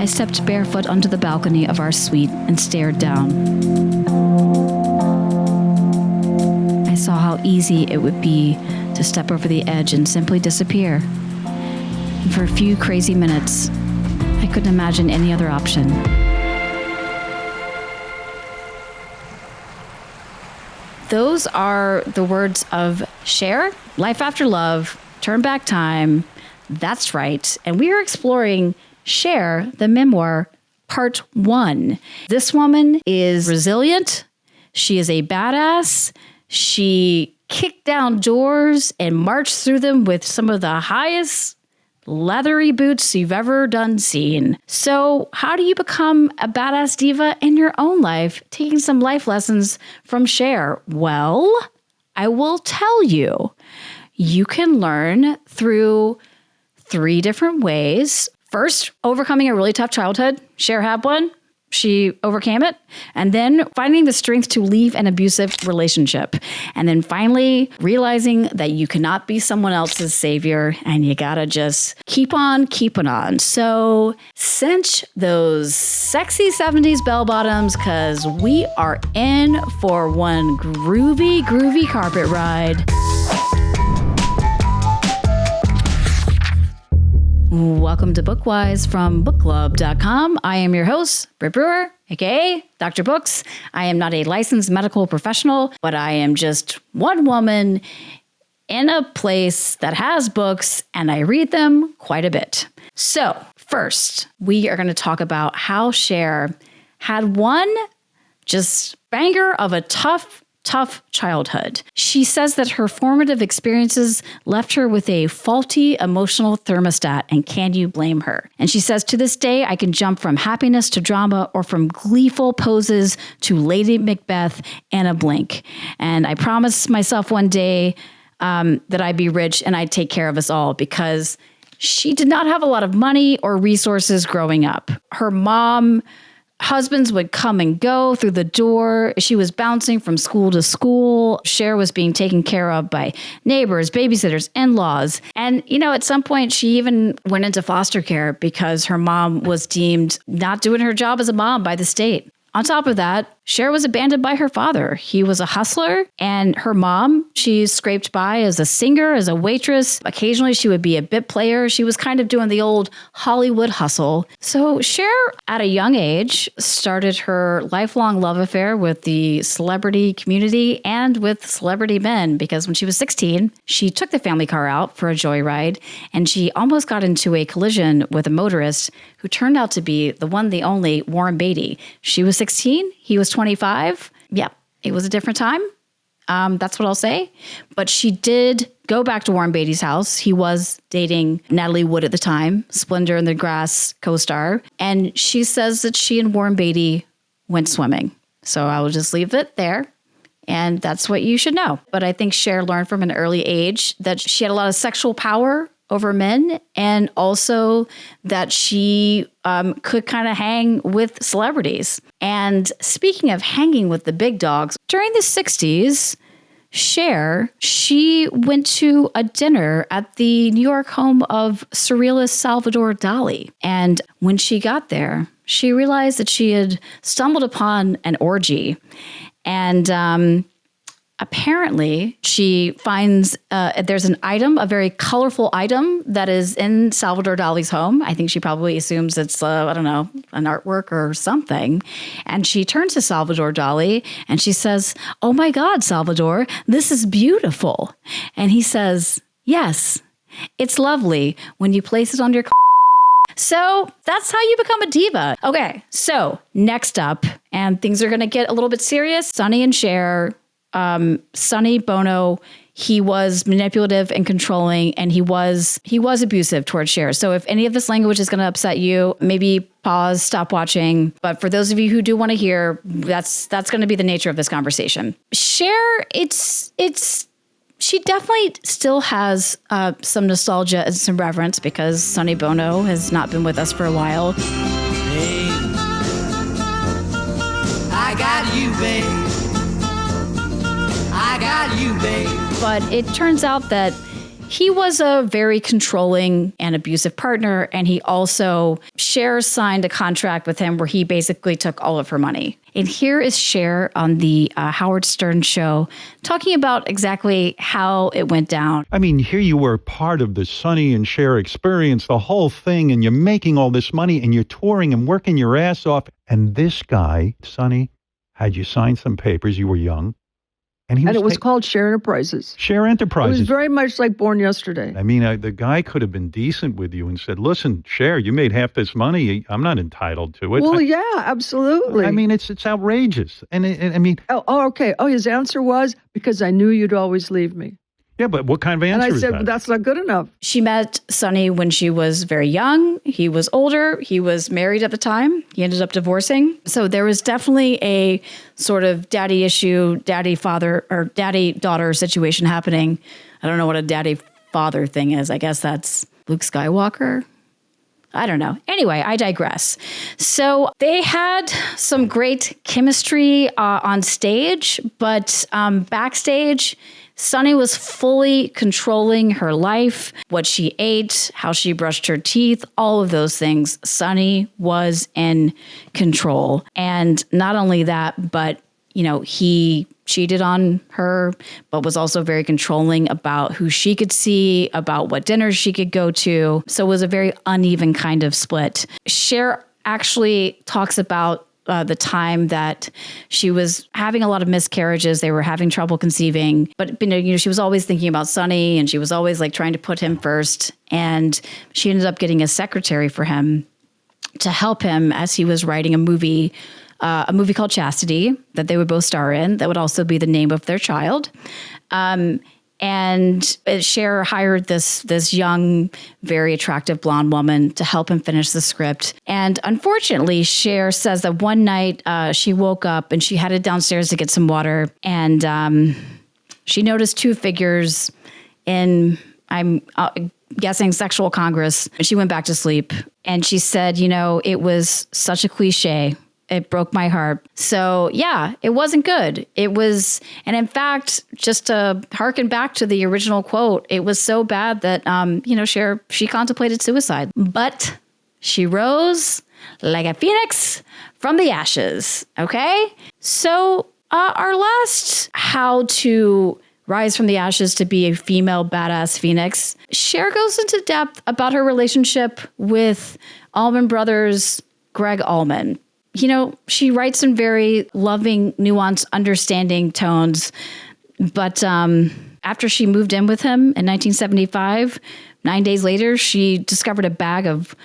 stepped barefoot onto the balcony of our suite and stared down. I saw how easy it would be to step over the edge and simply disappear. And for a few crazy minutes, I couldn't imagine any other option. Those are the words of Cher, Life After Love, Turn Back Time. That's right. And we are exploring Cher, the memoir, part 1. This woman is resilient. She is a badass. She kicked down doors and marched through them with some of the highest leathery boots you've ever seen. So how do you become a badass diva in your own life? Taking some life lessons from Cher. Well, I will tell you. You can learn through 3 different ways. First, overcoming a really tough childhood. Cher had one. She overcame it. And then finding the strength to leave an abusive relationship. And then finally realizing that you cannot be someone else's savior and you gotta just keep on keeping on. So cinch those sexy 70s bell bottoms because we are in for one groovy carpet ride. Welcome to Bookwise from bookclub.com. I am your host, Britt Brewer, aka Dr. Books. I am not a licensed medical professional, but I am just one woman in a place that has books, and I read them quite a bit. So first, we are going to talk about how Cher had one just banger of a tough childhood. She says that her formative experiences left her with a faulty emotional thermostat, and can you blame her? And she says, to this day, I can jump from happiness to drama or from gleeful poses to Lady Macbeth in a blink. And I promised myself one day that I'd be rich and I'd take care of us all, because she did not have a lot of money or resources growing up. Her mom husbands would come and go through the door. She was bouncing from school to school. Cher was being taken care of by neighbors, babysitters, in-laws. And, at some point she even went into foster care because her mom was deemed not doing her job as a mom by the state. On top of that, Cher was abandoned by her father. He was a hustler, and her mom, she scraped by as a singer, as a waitress. Occasionally, she would be a bit player. She was kind of doing the old Hollywood hustle. So Cher, at a young age, started her lifelong love affair with the celebrity community and with celebrity men, because when she was 16, she took the family car out for a joyride, and she almost got into a collision with a motorist who turned out to be the one, the only Warren Beatty. She was 16. He was 25. Yeah, it was a different time. That's what I'll say. But she did go back to Warren Beatty's house. He was dating Natalie Wood at the time, Splendor in the Grass co-star. And she says that she and Warren Beatty went swimming. So I will just leave it there. And that's what you should know. But I think Cher learned from an early age that she had a lot of sexual power over men, and also that she could kind of hang with celebrities. And speaking of hanging with the big dogs, during the 60s, Cher, she went to a dinner at the New York home of surrealist Salvador Dali. And when she got there, she realized that she had stumbled upon an orgy. And apparently, she finds there's an item, a very colorful item that is in Salvador Dali's home. I think she probably assumes it's, an artwork or something. And she turns to Salvador Dali and she says, "Oh my God, Salvador, this is beautiful." And he says, "Yes, it's lovely when you place it on your." So that's how you become a diva. Okay, so next up, and things are going to get a little bit serious. Sonny and Cher. Sonny Bono, he was manipulative and controlling, and he was abusive towards Cher. So if any of this language is going to upset you, maybe pause, stop watching. But for those of you who do want to hear, that's going to be the nature of this conversation. Cher, she definitely still has some nostalgia and some reverence because Sonny Bono has not been with us for a while. Hey, I got you, babe. I got you, babe. But it turns out that he was a very controlling and abusive partner. And he also, Cher signed a contract with him where he basically took all of her money. And here is Cher on the Howard Stern show talking about exactly how it went down. I mean, here you were part of the Sonny and Cher experience, the whole thing, and you're making all this money and you're touring and working your ass off. And this guy, Sonny, had you sign some papers. You were young. And it was called Cher Enterprises. Cher Enterprises. It was very much like Born Yesterday. I mean, the guy could have been decent with you and said, listen, Cher, you made half this money. I'm not entitled to it. Well, yeah, absolutely. I mean, it's outrageous. And I mean... Oh, okay. Oh, his answer was, because I knew you'd always leave me. Yeah, but what kind of answer is that? And I said, well, that's not good enough. She met Sonny when she was very young. He was older. He was married at the time. He ended up divorcing. So there was definitely a sort of daddy issue, daddy father or daddy daughter situation happening. I don't know what a daddy father thing is. I guess that's Luke Skywalker. I don't know. Anyway, I digress. So they had some great chemistry on stage, but backstage, Sonny was fully controlling her life, what she ate, how she brushed her teeth, all of those things. Sonny was in control. And not only that, but, you know, he cheated on her, but was also very controlling about who she could see, about what dinners she could go to. So it was a very uneven kind of split. Cher actually talks about the time that she was having a lot of miscarriages. They were having trouble conceiving, but you know, she was always thinking about Sonny and she was always like trying to put him first. And she ended up getting a secretary for him to help him as he was writing a movie called Chastity that they would both star in. That would also be the name of their child. And Cher hired this young, very attractive blonde woman to help him finish the script. And unfortunately, Cher says that one night she woke up and she headed downstairs to get some water. And she noticed two figures in, I'm guessing, sexual congress. And she went back to sleep. And she said, you know, it was such a cliche. It broke my heart. So yeah, it wasn't good. It was, and in fact, just to harken back to the original quote, it was so bad that, you know, Cher, she contemplated suicide, but she rose like a phoenix from the ashes. Okay. So our last how to rise from the ashes to be a female badass phoenix, Cher goes into depth about her relationship with Allman Brothers' Gregg Allman. You know, she writes in very loving, nuanced, understanding tones. But after she moved in with him in 1975, 9 days later, she discovered a bag of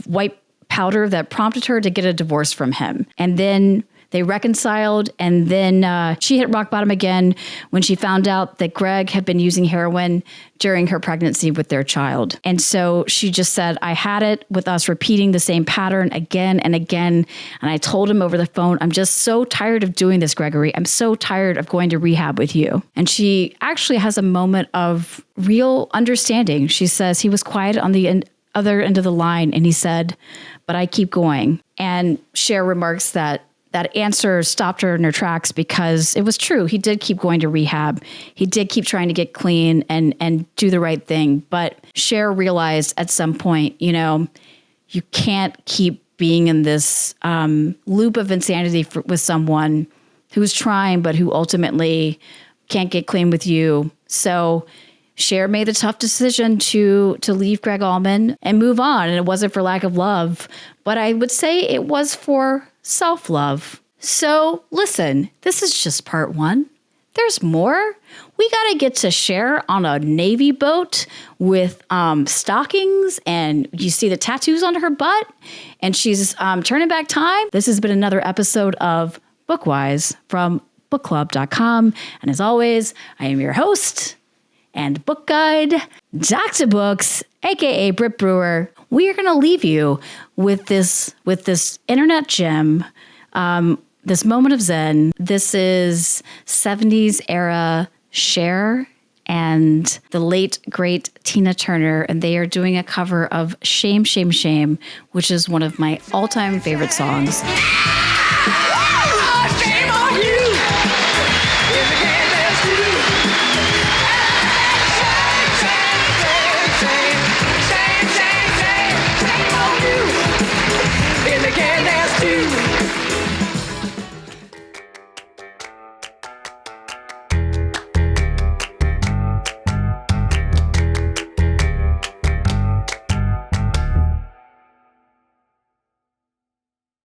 white powder that prompted her to get a divorce from him. And then they reconciled, and then she hit rock bottom again when she found out that Gregg had been using heroin during her pregnancy with their child. And so she just said, I had it with us repeating the same pattern again and again. And I told him over the phone, I'm just so tired of doing this, Gregory. I'm so tired of going to rehab with you. And she actually has a moment of real understanding. She says, he was quiet on the other end of the line, and he said, but I keep going. And Cher remarks that answer stopped her in her tracks because it was true. He did keep going to rehab. He did keep trying to get clean and do the right thing. But Cher realized at some point, you know, you can't keep being in this loop of insanity with someone who's trying, but who ultimately can't get clean with you. So Cher made the tough decision to leave Gregg Allman and move on. And it wasn't for lack of love, but I would say it was for self-love. So listen, this is just part one. There's more. We got to get to Cher on a Navy boat with stockings, and you see the tattoos on her butt, and she's turning back time. This has been another episode of Bookwise from bookclub.com. And as always, I am your host and book guide, Dr. Books, aka Britt Brewer. We are going to leave you with this internet gem, this moment of zen. This is 70s era Cher and the late, great Tina Turner, and they are doing a cover of Shame, Shame, Shame, which is one of my all-time favorite songs. Shame on you! If you can't dance to you.